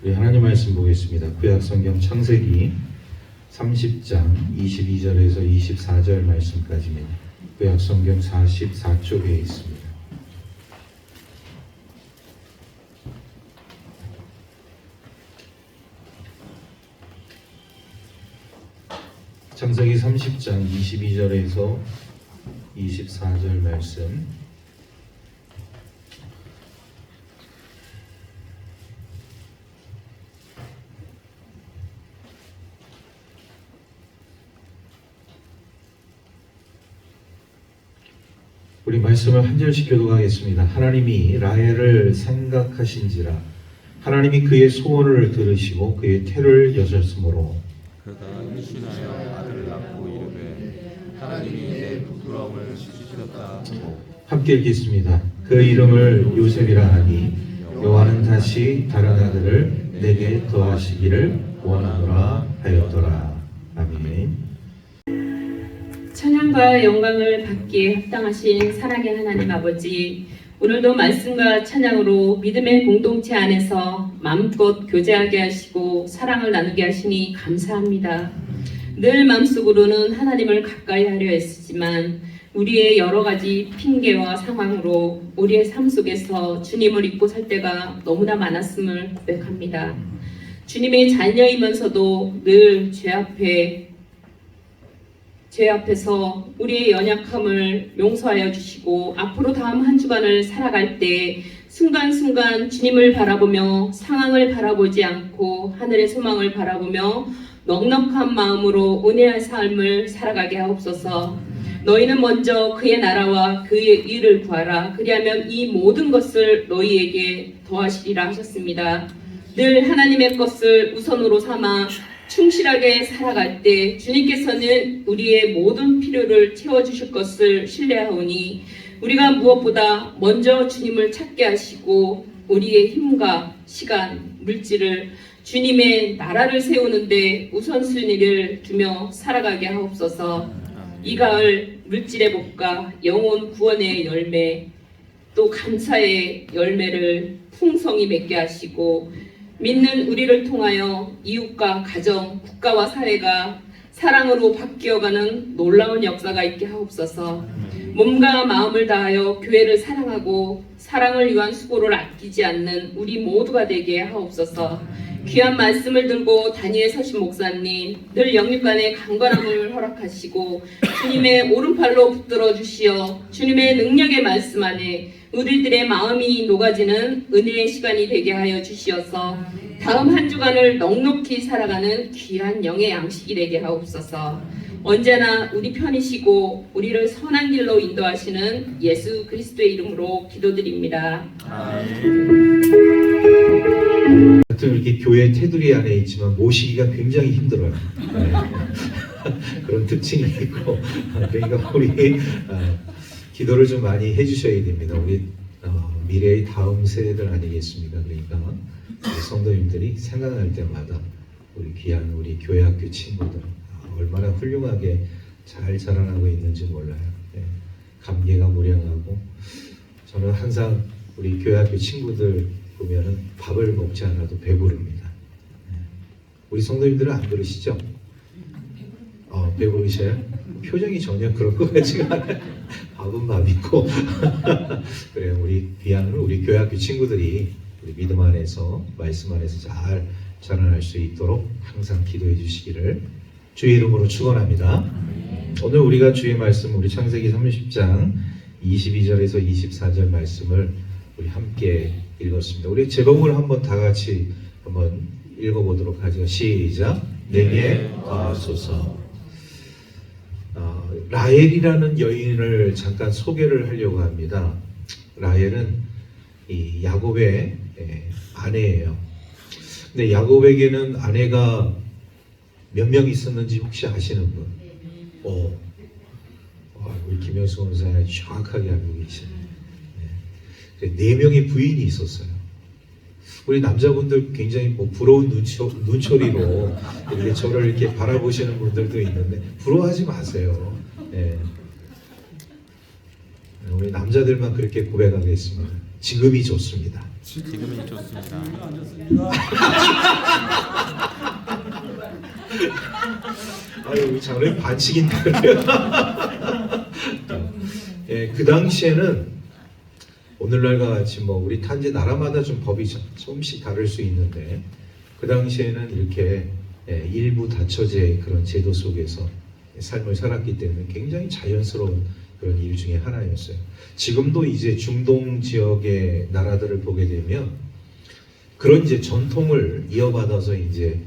우리 하나님 말씀 보겠습니다. 구약 성경 창세기 30장 22절에서 24절 말씀까지입니다. 구약 성경 44쪽에 있습니다. 창세기 30장 22절에서 24절 말씀. 우리 말씀을 한 절씩 교독하겠습니다. 하나님이 라헬을 생각하신지라 하나님이 그의 소원을 들으시고 그의 태를 여셨으므로 그가 임신하여 아들을 낳고 이르되 하나님이 내 부끄러움을 씻으셨다 하고 함께 읽겠습니다. 그 이름을 요셉이라 하니 여호와는 다시 다른 아들을 내게 더하시기를 원하노라 하였더라. 아멘. 찬양과 영광을 받기에 합당하신 사랑의 하나님 아버지, 오늘도 말씀과 찬양으로 믿음의 공동체 안에서 마음껏 교제하게 하시고 사랑을 나누게 하시니 감사합니다. 늘 마음속으로는 하나님을 가까이 하려 했지만 우리의 여러 가지 핑계와 상황으로 우리의 삶 속에서 주님을 잊고 살 때가 너무나 많았음을 고백합니다. 주님의 자녀이면서도 늘 죄 앞에서 우리의 연약함을 용서하여 주시고 앞으로 다음 한 주간을 살아갈 때 순간순간 주님을 바라보며 상황을 바라보지 않고 하늘의 소망을 바라보며 넉넉한 마음으로 은혜의 삶을 살아가게 하옵소서. 너희는 먼저 그의 나라와 그의 의를 구하라. 그리하면 이 모든 것을 너희에게 더하시리라 하셨습니다. 늘 하나님의 것을 우선으로 삼아 충실하게 살아갈 때 주님께서는 우리의 모든 필요를 채워주실 것을 신뢰하오니 우리가 무엇보다 먼저 주님을 찾게 하시고 우리의 힘과 시간, 물질을 주님의 나라를 세우는데 우선순위를 두며 살아가게 하옵소서. 이 가을 물질의 복과 영혼 구원의 열매 또 감사의 열매를 풍성히 맺게 하시고 믿는 우리를 통하여 이웃과 가정, 국가와 사회가 사랑으로 바뀌어가는 놀라운 역사가 있게 하옵소서. 몸과 마음을 다하여 교회를 사랑하고 사랑을 위한 수고를 아끼지 않는 우리 모두가 되게 하옵소서. 귀한 말씀을 들고 단위에 서신 목사님, 늘 영육간의 강건함을 허락하시고 주님의 오른팔로 붙들어 주시어 주님의 능력의 말씀 안에 우리들의 마음이 녹아지는 은혜의 시간이 되게 하여 주시어서 다음 한 주간을 넉넉히 살아가는 귀한 영의 양식이 되게 하옵소서. 언제나 우리 편이시고 우리를 선한 길로 인도하시는 예수 그리스도의 이름으로 기도드립니다. 하여튼 이렇게 교회 테두리 안에 있지만 모시기가 굉장히 힘들어요. 네. 그런 특징이 있고 그러니까 우리 기도를 좀 많이 해주셔야 됩니다. 우리 미래의 다음 세대들 아니겠습니까? 그러니까 우리 성도님들이 생각날 때마다 우리 귀한 우리 교회학교 친구들 얼마나 훌륭하게 잘 자라나고 있는지 몰라요. 네. 감개가 무량하고 저는 항상 우리 교회학교 친구들 보면은 밥을 먹지 않아도 배부릅니다. 네. 우리 성도님들은 안 그러시죠? 배부르셔요? 표정이 전혀 그럴 것 같지가 않아요. 밥은 밥이고 그래요. 우리 귀한 우리 교회학교 친구들이 우리 믿음 안에서 말씀 안에서 잘 자라날 수 있도록 항상 기도해 주시기를 주의 이름으로 축원합니다. 오늘 우리가 주의 말씀 우리 창세기 30장 22절에서 24절 말씀을 우리 함께 읽었습니다. 우리 제목을 한번 다 같이 한번 읽어보도록 하죠. 시작. 내게 더하소서. 라헬이라는 여인을 잠깐 소개를 하려고 합니다. 라헬은 이 야곱의 아내예요. 근데 야곱에게는 아내가 몇 명 있었는지 혹시 아시는 분? 우리 김영수 원사님 정확하게 알고 계시네요. 네 명의 부인이 있었어요. 우리 남자분들 굉장히 부러운 눈초리로 이렇게 저를 이렇게 바라보시는 분들도 있는데 부러워하지 마세요. 네. 우리 남자들만 그렇게 고백하겠습니다. 지금이 좋습니다. 지금이 좋습니다. 아유, 우리 장로님 반칙인데. 예, 그 당시에는 오늘날과 같이 뭐 우리 탄지 나라마다 좀 법이 조금씩 다를 수 있는데 그 당시에는 이렇게 일부 다처제 그런 제도 속에서 삶을 살았기 때문에 굉장히 자연스러운 그런 일 중에 하나였어요. 지금도 이제 중동 지역의 나라들을 보게 되면 그런 이제 전통을 이어받아서 이제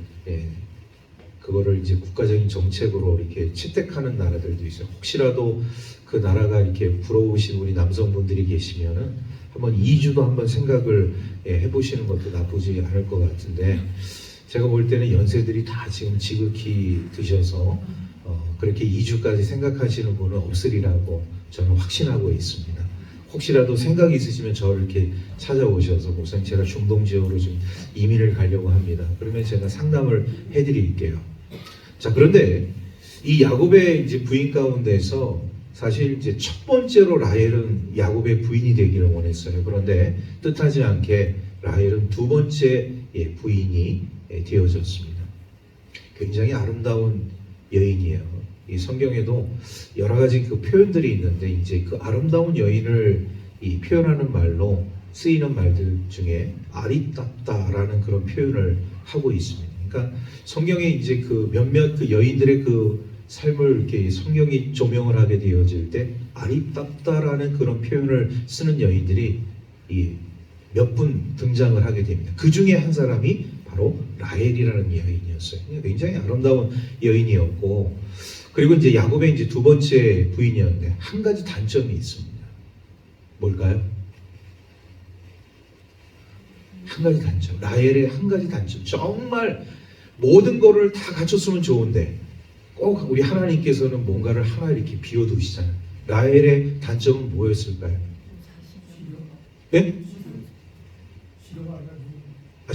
그거를 이제 국가적인 정책으로 이렇게 채택하는 나라들도 있어요. 혹시라도 그 나라가 이렇게 부러우신 우리 남성분들이 계시면은 한번 이주도 한번 생각을 해보시는 것도 나쁘지 않을 것 같은데 제가 볼 때는 연세들이 다 지금 지극히 드셔서 그렇게 이주까지 생각하시는 분은 없으리라고 저는 확신하고 있습니다. 혹시라도 생각이 있으시면 저를 이렇게 찾아오셔서 목사님 제가 중동 지역으로 좀 이민을 가려고 합니다. 그러면 제가 상담을 해드릴게요. 자, 그런데 이 야곱의 이제 부인 가운데서 사실 이제 첫 번째로 라헬은 야곱의 부인이 되기를 원했어요. 그런데 뜻하지 않게 라헬은 두 번째 부인이 되어졌습니다. 굉장히 아름다운 여인이에요. 이 성경에도 여러 가지 그 표현들이 있는데 이제 그 아름다운 여인을 표현하는 말로 쓰이는 말들 중에 아리따따라는 그런 표현을 하고 있습니다. 그러니까 성경에 이제 그 몇몇 그 여인들의 그 삶을 이렇게 성경이 조명을 하게 되어질 때 아리따따라는 그런 표현을 쓰는 여인들이 몇 분 등장을 하게 됩니다. 그 중에 한 사람이 바로 라헬이라는 여인이었어요. 굉장히 아름다운 여인이었고, 그리고 이제 야곱의 이제 두 번째 부인이었는데 한 가지 단점이 있습니다. 뭘까요? 한 가지 단점. 라헬의 한 가지 단점. 정말 모든 거를 다 갖췄으면 좋은데 꼭 우리 하나님께서는 뭔가를 하나 이렇게 비워두시잖아요. 라헬의 단점은 뭐였을까요? 예?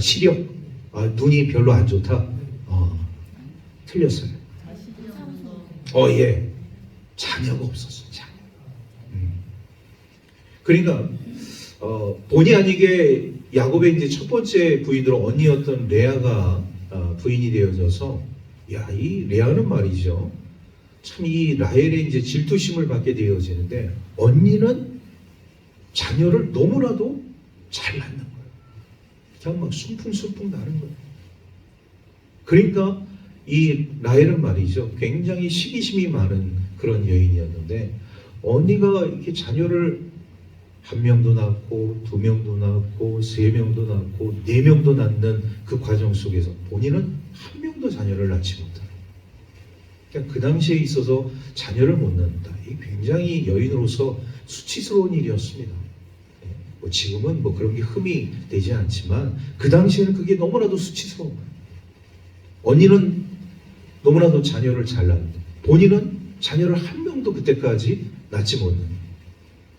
시력. 눈이 별로 안 좋다. 틀렸어요. 예. 자녀가 없었어요. 자녀. 그러니까 본의 아니게 야곱의 이제 첫 번째 부인으로 언니였던 레아가 부인이 되어져서 이 레아는 말이죠. 참 이 라헬의 이제 질투심을 받게 되어지는데 언니는 자녀를 너무나도 잘 낳는 거예요. 그냥 막 순풍순풍 나는 거예요. 그러니까 이 라헬은 말이죠. 굉장히 시기심이 많은 그런 여인이었는데 언니가 이렇게 자녀를 한 명도 낳고 두 명도 낳고 세 명도 낳고 네 명도 낳는 그 과정 속에서 본인은 한 명도 자녀를 낳지 못하는. 그러니까 그 당시에 있어서 자녀를 못 낳는다. 이 굉장히 여인으로서 수치스러운 일이었습니다. 뭐 지금은 뭐 그런 게 흠이 되지 않지만 그 당시에는 그게 너무나도 수치스러운 거예요. 언니는 너무나도 자녀를 잘 낳는데 본인은 자녀를 한 명도 그때까지 낳지 못하는.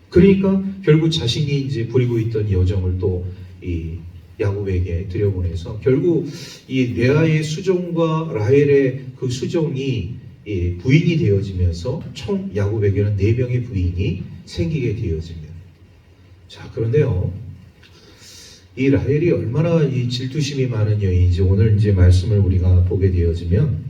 그러니까 결국 자신이 이제 부리고 있던 여정을 또 이 야곱에게 들여보내서 결국 이 레아의 수종과 라헬의 그 수종이 부인이 되어지면서 총 야곱에게는 4명의 부인이 생기게 되어집니다. 자, 그런데요, 이 라헬이 얼마나 이 질투심이 많은 여인인지 오늘 이제 말씀을 우리가 보게 되어지면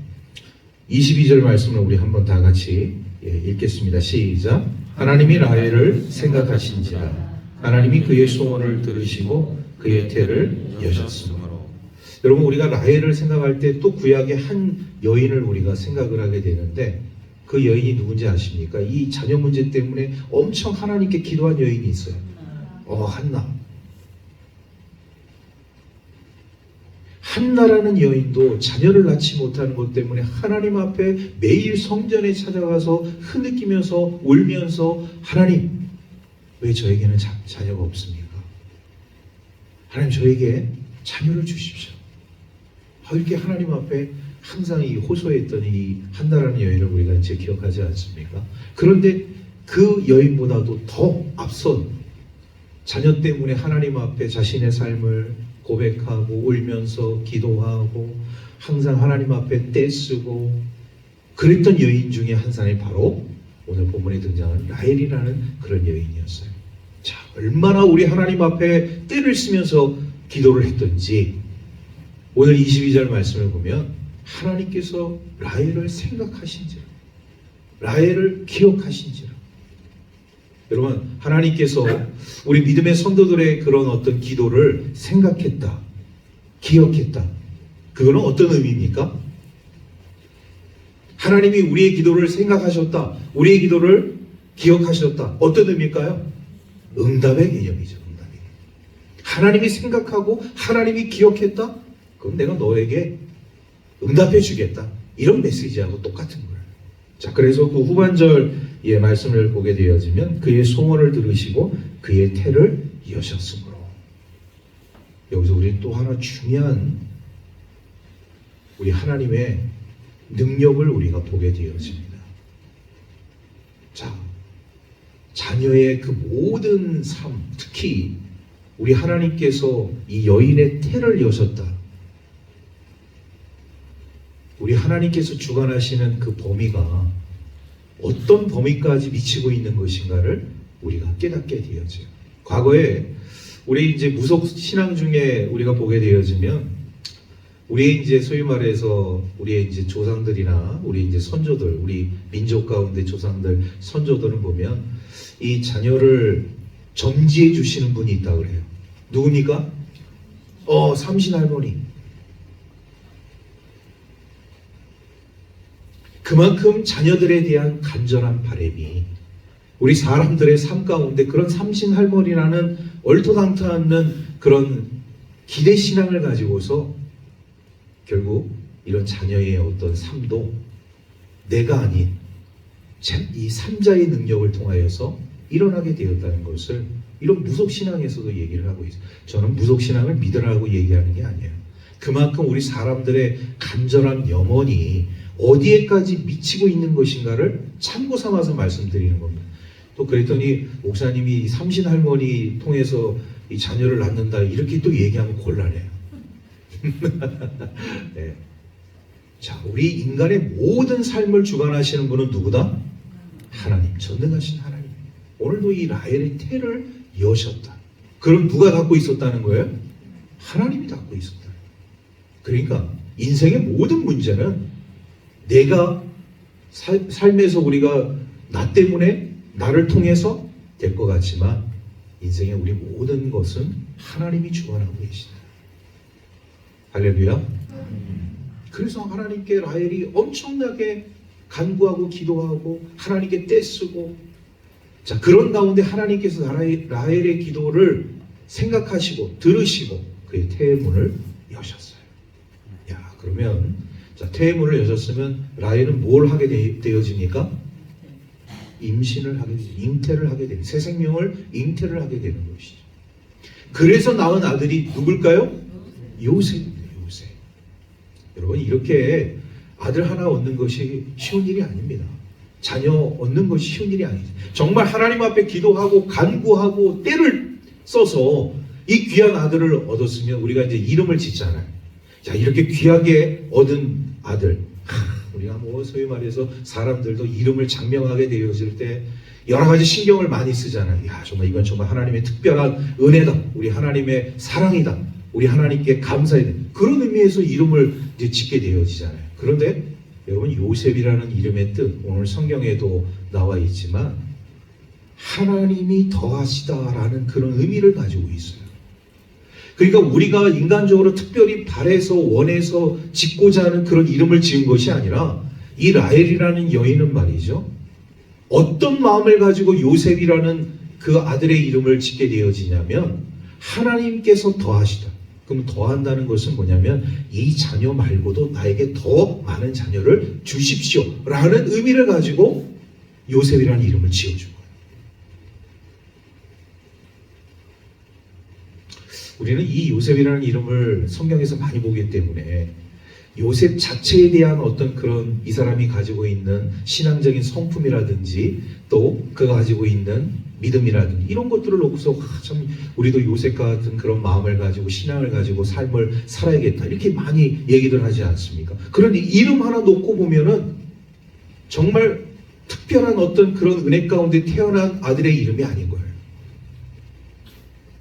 22절 말씀을 우리 한번 다 같이 읽겠습니다. 시작. 하나님이 라헬을 생각하신지라 하나님이 그의 소원을 들으시고 그의 태를 여셨으므로. 여러분, 우리가 라헬을 생각할 때 또 구약의 한 여인을 우리가 생각을 하게 되는데 그 여인이 누군지 아십니까? 이 자녀 문제 때문에 엄청 하나님께 기도한 여인이 있어요. 한나. 한나라는 여인도 자녀를 낳지 못하는 것 때문에 하나님 앞에 매일 성전에 찾아가서 흐느끼면서 울면서 하나님, 왜 저에게는 자녀가 없습니까? 하나님, 저에게 자녀를 주십시오. 이렇게 하나님 앞에 항상 이 호소했던 이 한나라는 여인을 우리가 이제 기억하지 않습니까? 그런데 그 여인보다도 더 앞선 자녀 때문에 하나님 앞에 자신의 삶을 고백하고 울면서 기도하고 항상 하나님 앞에 떼쓰고 그랬던 여인 중에 한 사람이 바로 오늘 본문에 등장하는 라헬이라는 그런 여인이었어요. 자, 얼마나 우리 하나님 앞에 때를 쓰면서 기도를 했던지 오늘 22절 말씀을 보면 하나님께서 라헬을 생각하신지라, 라헬을 기억하신지라. 여러분, 하나님께서 우리 믿음의 성도들의 그런 어떤 기도를 생각했다, 기억했다. 그거는 어떤 의미입니까? 하나님이 우리의 기도를 생각하셨다, 우리의 기도를 기억하셨다. 어떤 의미일까요? 응답의 개념이죠. 응답의 개념. 하나님이 생각하고 하나님이 기억했다? 그럼 내가 너에게 응답해 주겠다. 이런 메시지하고 똑같은 거예요. 자, 그래서 그 후반절의 말씀을 보게 되어지면 그의 소원을 들으시고 그의 태를 여셨으므로. 여기서 우리는 또 하나 중요한 우리 하나님의 능력을 우리가 보게 되어집니다. 자, 자녀의 그 모든 삶, 특히 우리 하나님께서 이 여인의 태를 여셨다. 우리 하나님께서 주관하시는 그 범위가 어떤 범위까지 미치고 있는 것인가를 우리가 깨닫게 되어져요. 과거에 우리 이제 무속 신앙 중에 우리가 보게 되어지면 우리의 이제 소위 말해서 우리의 이제 조상들이나 우리 이제 선조들, 우리 민족 가운데 조상들, 선조들은 보면 이 자녀를 점지해 주시는 분이 있다 그래요. 누굽니까? 삼신 할머니. 그만큼 자녀들에 대한 간절한 바람이 우리 사람들의 삶 가운데 그런 삼신 할머니라는 얼토당토 않는 그런 기대 신앙을 가지고서 결국 이런 자녀의 어떤 삶도 내가 아닌 이 삼자의 능력을 통하여서 일어나게 되었다는 것을 이런 무속신앙에서도 얘기를 하고 있어요. 저는 무속신앙을 믿으라고 얘기하는 게 아니에요. 그만큼 우리 사람들의 간절한 염원이 어디에까지 미치고 있는 것인가를 참고 삼아서 말씀드리는 겁니다. 또 그랬더니 목사님이 삼신 할머니 통해서 이 자녀를 낳는다 이렇게 또 얘기하면 곤란해요. 네. 자, 우리 인간의 모든 삶을 주관하시는 분은 누구다? 하나님, 전능하신 하나님. 오늘도 이 라헬의 태를 여셨다. 그럼 누가 갖고 있었다는 거예요? 하나님이 갖고 있었다. 그러니까 인생의 모든 문제는 내가 삶에서 우리가 나 때문에 나를 통해서 될 것 같지만 인생의 우리 모든 것은 하나님이 주관하고 계시다. 할렐루야. 그래서 하나님께 라헬이 엄청나게 간구하고 기도하고 하나님께 떼쓰고, 자, 그런 가운데 하나님께서 라헬의 기도를 생각하시고 들으시고 그의 태의 문을 여셨어요. 야, 그러면 자, 태의 문을 여셨으면 라헬은 뭘 하게 되어집니까? 임신을 하게 되죠. 잉태를 하게 되는, 새 생명을 잉태를 하게 되는 것이죠. 그래서 낳은 아들이 누굴까요? 요셉입니다. 요셉. 여러분, 이렇게 아들 하나 얻는 것이 쉬운 일이 아닙니다. 자녀 얻는 것이 쉬운 일이 아니죠. 정말 하나님 앞에 기도하고 간구하고 때를 써서 이 귀한 아들을 얻었으면 우리가 이제 이름을 짓잖아요. 자, 이렇게 귀하게 얻은 아들, 우리가 뭐 소위 말해서 사람들도 이름을 장명하게 되어질 때 여러 가지 신경을 많이 쓰잖아요. 야, 정말 이건 정말 하나님의 특별한 은혜다. 우리 하나님의 사랑이다. 우리 하나님께 감사해야 돼. 그런 의미에서 이름을 이제 짓게 되어지잖아요. 그런데 여러분, 요셉이라는 이름의 뜻, 오늘 성경에도 나와 있지만 하나님이 더하시다라는 그런 의미를 가지고 있어요. 그러니까 우리가 인간적으로 특별히 바래서 원해서 짓고자 하는 그런 이름을 지은 것이 아니라 이 라헬이라는 여인은 말이죠, 어떤 마음을 가지고 요셉이라는 그 아들의 이름을 짓게 되어지냐면 하나님께서 더하시다. 그럼 더한다는 것은 뭐냐면 이 자녀 말고도 나에게 더 많은 자녀를 주십시오 라는 의미를 가지고 요셉이라는 이름을 지어준 거예요. 우리는 이 요셉이라는 이름을 성경에서 많이 보기 때문에 요셉 자체에 대한 어떤 그런 이 사람이 가지고 있는 신앙적인 성품이라든지 또 그가 가지고 있는 믿음이라든지 이런 것들을 놓고서 참 우리도 요셉 같은 그런 마음을 가지고 신앙을 가지고 삶을 살아야겠다 이렇게 많이 얘기들 하지 않습니까? 그런데 이름 하나 놓고 보면은 정말 특별한 어떤 그런 은혜 가운데 태어난 아들의 이름이 아닌 거예요.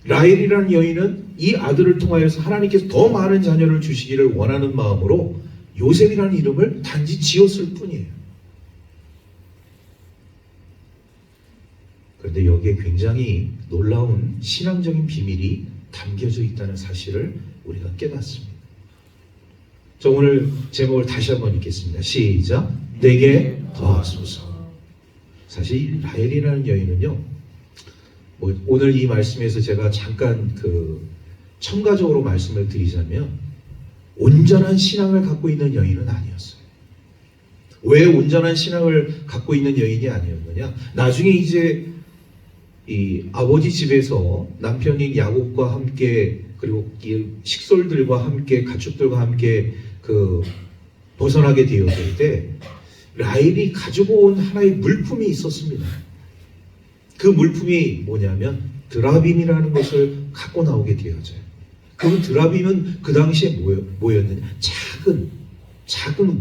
라헬이라는 여인은 이 아들을 통하여서 하나님께서 더 많은 자녀를 주시기를 원하는 마음으로 요셉이라는 이름을 단지 지었을 뿐이에요. 그런데 여기에 굉장히 놀라운 신앙적인 비밀이 담겨져 있다는 사실을 우리가 깨닫습니다. 저 오늘 제목을 다시 한번 읽겠습니다. 시작. 내게 더하소서. 사실 라헬이라는 여인은요, 오늘 이 말씀에서 제가 잠깐 첨가적으로 말씀을 드리자면 온전한 신앙을 갖고 있는 여인은 아니었어요. 왜 온전한 신앙을 갖고 있는 여인이 아니었느냐? 나중에 이제 이 아버지 집에서 남편인 야곱과 함께 그리고 이 식솔들과 함께 가축들과 함께 벗어나게 되었을 때 라헬이 가지고 온 하나의 물품이 있었습니다. 그 물품이 뭐냐면 드라빔이라는 것을 갖고 나오게 되어져요. 그 드라빔은 그 당시에 뭐였느냐? 작은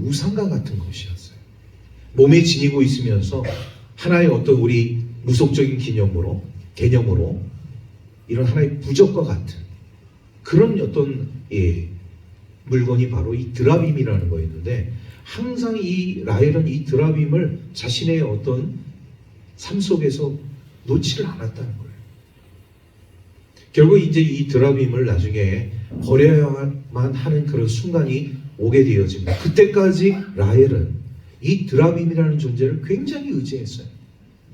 우상과 같은 것이었어요. 몸에 지니고 있으면서 하나의 어떤 우리 무속적인 개념으로 이런 하나의 부적과 같은 그런 어떤 물건이 바로 이 드라빔이라는 거였는데, 항상 이 라헬은 이 드라빔을 자신의 어떤 삶 속에서 놓지를 않았다는 거예요. 결국 이제 이 드라빔을 나중에 버려야만 하는 그런 순간이 오게 되어집니다. 그때까지 라헬은 이 드라빔이라는 존재를 굉장히 의지했어요.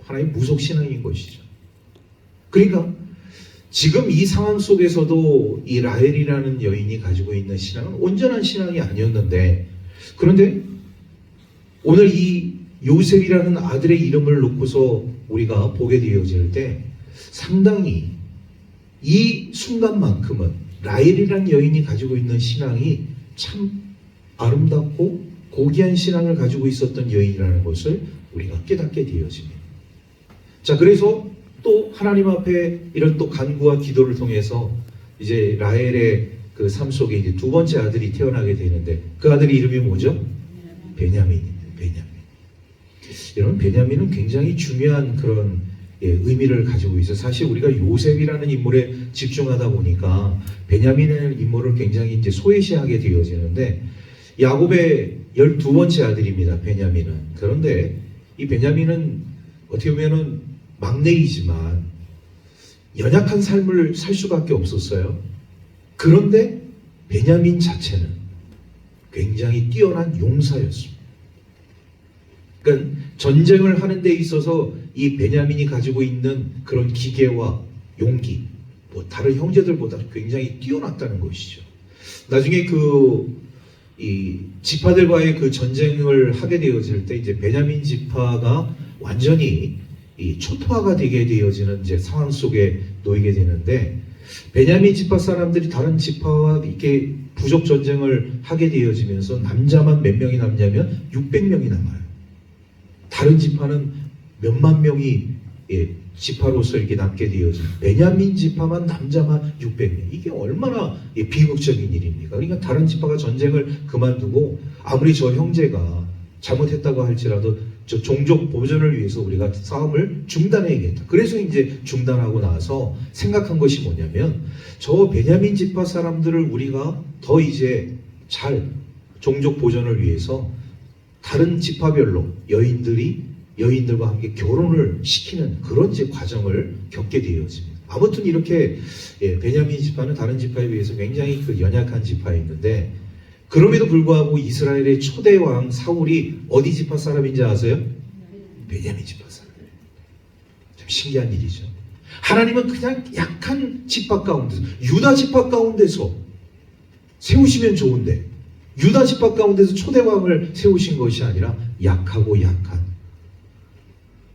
하나의 무속신앙인 것이죠. 그러니까 지금 이 상황 속에서도 이 라헬이라는 여인이 가지고 있는 신앙은 온전한 신앙이 아니었는데, 그런데 오늘 이 요셉이라는 아들의 이름을 놓고서 우리가 보게 되어질 때 상당히 이 순간만큼은 라헬이라는 여인이 가지고 있는 신앙이 참 아름답고 고귀한 신앙을 가지고 있었던 여인이라는 것을 우리가 깨닫게 되어집니다. 자, 그래서 또 하나님 앞에 이런 또 간구와 기도를 통해서 이제 라헬의 그 삶 속에 이제 두 번째 아들이 태어나게 되는데, 그 아들의 이름이 뭐죠? 베냐민입니다. 베냐민. 여러분, 베냐민은 굉장히 중요한 그런 의미를 가지고 있어요. 사실 우리가 요셉이라는 인물에 집중하다 보니까 베냐민의 인물을 굉장히 이제 소외시하게 되어지는데, 야곱의 12번째 아들입니다. 베냐민은. 그런데 이 베냐민은 어떻게 보면은 막내이지만 연약한 삶을 살 수밖에 없었어요. 그런데 베냐민 자체는 굉장히 뛰어난 용사였습니다. 그러니까 전쟁을 하는 데 있어서 이 베냐민이 가지고 있는 그런 기계와 용기, 다른 형제들보다 굉장히 뛰어났다는 것이죠. 나중에 이 지파들과의 그 전쟁을 하게 되어질 때 이제 베냐민 지파가 완전히 이 초토화가 되게 되어지는 이제 상황 속에 놓이게 되는데, 베냐민 지파 사람들이 다른 지파와 이렇게 부족 전쟁을 하게 되어지면서 남자만 몇 명이 남냐면 600명이 남아요. 다른 지파는 몇만 명이 지파로서 이렇게 남게 되어진, 베냐민 지파만 남자만 600명. 이게 얼마나 비극적인 일입니까? 그러니까 다른 지파가 전쟁을 그만두고 아무리 저 형제가 잘못했다고 할지라도 저 종족 보존을 위해서 우리가 싸움을 중단해야겠다. 그래서 이제 중단하고 나서 생각한 것이 뭐냐면, 저 베냐민 지파 사람들을 우리가 더 이제 잘 종족 보존을 위해서 다른 지파별로 여인들과 함께 결혼을 시키는 그런 이제 과정을 겪게 되어집니다. 아무튼 이렇게 베냐민 지파는 다른 지파에 비해서 굉장히 연약한 지파였는데, 그럼에도 불구하고 이스라엘의 초대 왕 사울이 어디 지파 사람인지 아세요? 베냐민 지파 사람이에요. 참 신기한 일이죠. 하나님은 그냥 약한 지파 가운데서, 유다 지파 가운데서 세우시면 좋은데, 유다 지파 가운데서 초대 왕을 세우신 것이 아니라 약하고 약한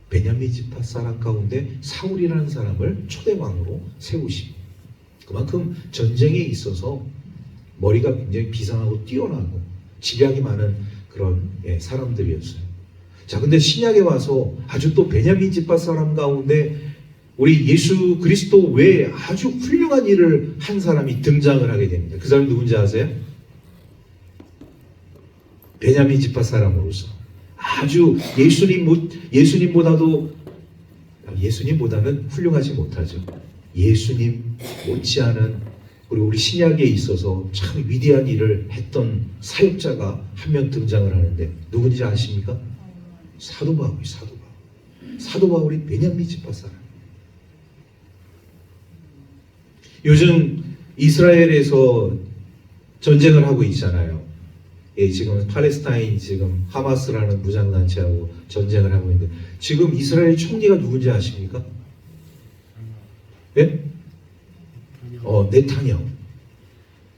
베냐민 지파 사람 가운데 사울이라는 사람을 초대 왕으로 세우십니다. 그만큼 전쟁에 있어서 머리가 굉장히 비상하고 뛰어나고 지략이 많은 그런 사람들이었어요. 자, 근데 신약에 와서 아주 또 베냐민 지파 사람 가운데 우리 예수 그리스도 외에 아주 훌륭한 일을 한 사람이 등장을 하게 됩니다. 그 사람이 누군지 아세요? 베냐민 지파 사람으로서 아주 예수님보다는 훌륭하지 못하죠. 예수님 못지않은 그리고 우리 신약에 있어서 참 위대한 일을 했던 사역자가 한 명 등장을 하는데 누군지 아십니까? 사도 바울이 사도 바울이 베냐민 지파 사람. 요즘 이스라엘에서 전쟁을 하고 있잖아요. 예, 지금 팔레스타인 지금 하마스라는 무장단체하고 전쟁을 하고 있는데 지금 이스라엘 총리가 누군지 아십니까? 예?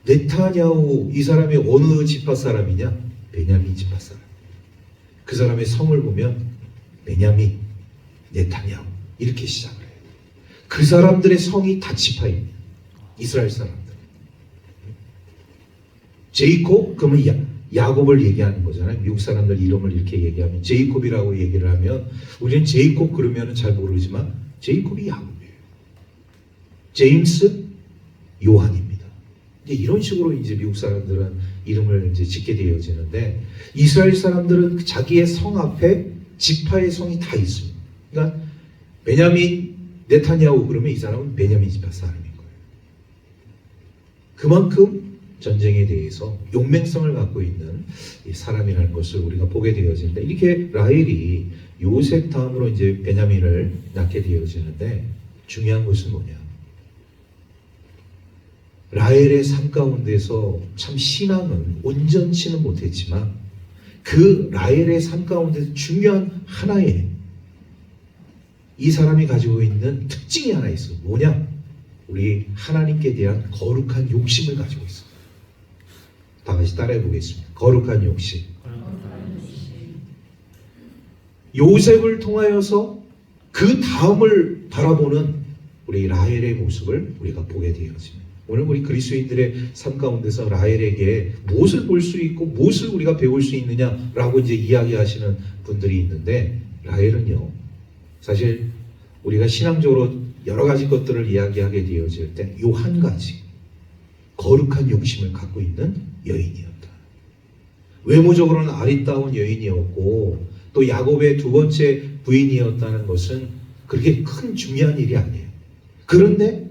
네타냐후. 이 사람이 어느 지파 사람이냐? 베냐민 지파 사람. 그 사람의 성을 보면 베냐민, 네타냐후 이렇게 시작을 해요. 그 사람들의 성이 다 지파입니다. 이스라엘 사람들. 제이콥 그러면 야곱을 얘기하는 거잖아요. 미국 사람들 이름을 이렇게 얘기하면 제이콥이라고 얘기를 하면 우리는 제이콥 그러면 잘 모르지만 제이콥이 야곱이에요. 제임스 요한입니다. 이제 이런 식으로 이제 미국 사람들은 이름을 이제 짓게 되어지는데 이스라엘 사람들은 자기의 성 앞에 지파의 성이 다 있습니다. 그러니까 베냐민 네타냐후 그러면 이 사람은 베냐민 지파 사람인 거예요. 그만큼 전쟁에 대해서 용맹성을 갖고 있는 사람이라는 것을 우리가 보게 되어지는데 이렇게 라헬이 요셉 다음으로 이제 베냐민을 낳게 되어지는데 중요한 것은 뭐냐? 라헬의 삶 가운데서 참 신앙은 온전치는 못했지만 그 라헬의 삶 가운데서 중요한 하나의 이 사람이 가지고 있는 특징이 하나 있어요. 뭐냐? 우리 하나님께 대한 거룩한 욕심을 가지고 있어요. 다 같이 따라해 보겠습니다. 거룩한 욕심. 요셉을 통하여서 그 다음을 바라보는 우리 라헬의 모습을 우리가 보게 되어집니다. 오늘 우리 그리스도인들의 삶 가운데서 라헬에게 무엇을 볼 수 있고 무엇을 우리가 배울 수 있느냐라고 이제 이야기하시는 분들이 있는데 라헬은요 사실 우리가 신앙적으로 여러 가지 것들을 이야기하게 되어질 때 요 한 가지 거룩한 욕심을 갖고 있는 여인이었다. 외모적으로는 아리따운 여인이었고 또 야곱의 두 번째 부인이었다는 것은 그렇게 큰 중요한 일이 아니에요. 그런데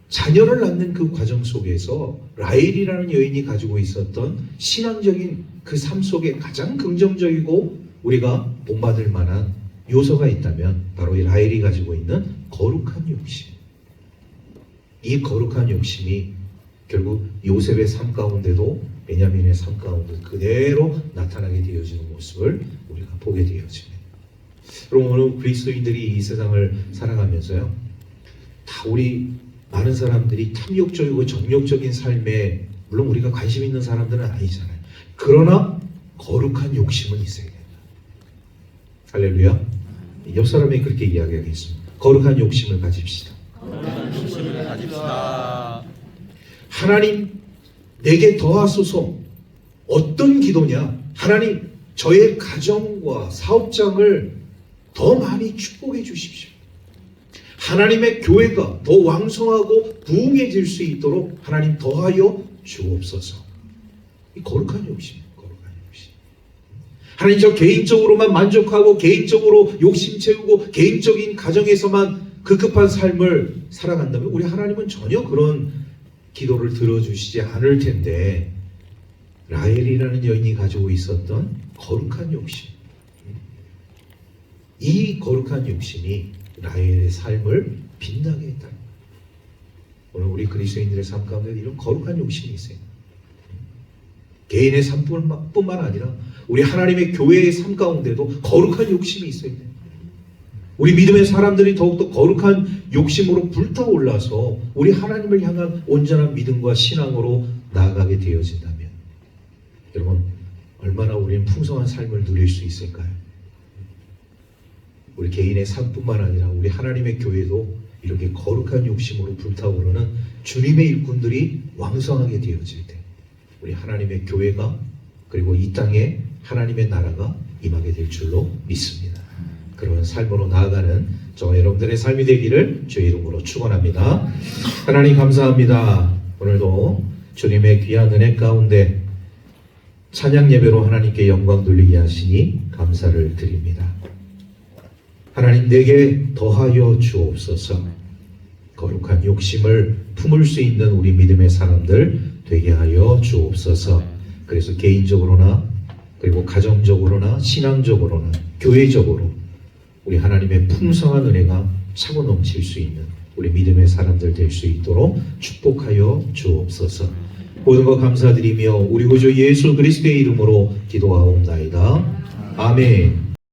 자녀를 낳는 그 과정 속에서 라헬이라는 여인이 가지고 있었던 신앙적인 그 삶 속에 가장 긍정적이고 우리가 본받을 만한 요소가 있다면 바로 이 라헬이 가지고 있는 거룩한 욕심. 이 거룩한 욕심이 결국 요셉의 삶 가운데도 베냐민의 삶 가운데 그대로 나타나게 되어지는 모습을 우리가 보게 되어집니다. 그럼 오늘 그리스도인들이 이 세상을 살아가면서요 다 우리 많은 사람들이 탐욕적이고 정욕적인 삶에 물론 우리가 관심 있는 사람들은 아니잖아요. 그러나 거룩한 욕심은 있어야 된다. 할렐루야. 옆 사람이 그렇게 이야기하겠습니다. 거룩한 욕심을 가집시다. 거룩한 욕심을 가집시다. 하나님 내게 더하소서. 어떤 기도냐? 하나님 저의 가정과 사업장을 더 많이 축복해 주십시오. 하나님의 교회가 더 왕성하고 부흥해질 수 있도록 하나님 더하여 주옵소서. 이 거룩한 욕심이에요. 거룩한 욕심. 하나님 저 개인적으로만 만족하고 개인적으로 욕심 채우고 개인적인 가정에서만 급급한 삶을 살아간다면 우리 하나님은 전혀 그런 기도를 들어주시지 않을 텐데 라헬이라는 여인이 가지고 있었던 거룩한 욕심, 이 거룩한 욕심이 라헬의 삶을 빛나게 했다. 오늘 우리 그리스도인들의 삶 가운데 이런 거룩한 욕심이 있어요. 개인의 삶뿐만 아니라 우리 하나님의 교회의 삶 가운데도 거룩한 욕심이 있어야 돼요. 우리 믿음의 사람들이 더욱더 거룩한 욕심으로 불타올라서 우리 하나님을 향한 온전한 믿음과 신앙으로 나아가게 되어진다면 여러분 얼마나 우리는 풍성한 삶을 누릴 수 있을까요? 우리 개인의 삶뿐만 아니라 우리 하나님의 교회도 이렇게 거룩한 욕심으로 불타오르는 주님의 일꾼들이 왕성하게 되어질 때 우리 하나님의 교회가 그리고 이 땅에 하나님의 나라가 임하게 될 줄로 믿습니다. 그런 삶으로 나아가는 저와 여러분들의 삶이 되기를 주의 이름으로 축원합니다. 하나님 감사합니다. 오늘도 주님의 귀한 은혜 가운데 찬양 예배로 하나님께 영광 돌리게 하시니 감사를 드립니다. 하나님 내게 더하여 주옵소서. 거룩한 욕심을 품을 수 있는 우리 믿음의 사람들 되게 하여 주옵소서. 그래서 개인적으로나 그리고 가정적으로나 신앙적으로나 교회적으로 우리 하나님의 풍성한 은혜가 차고 넘칠 수 있는 우리 믿음의 사람들 될 수 있도록 축복하여 주옵소서. 모든 것 감사드리며 우리 구주 예수 그리스도의 이름으로 기도하옵나이다. 아멘.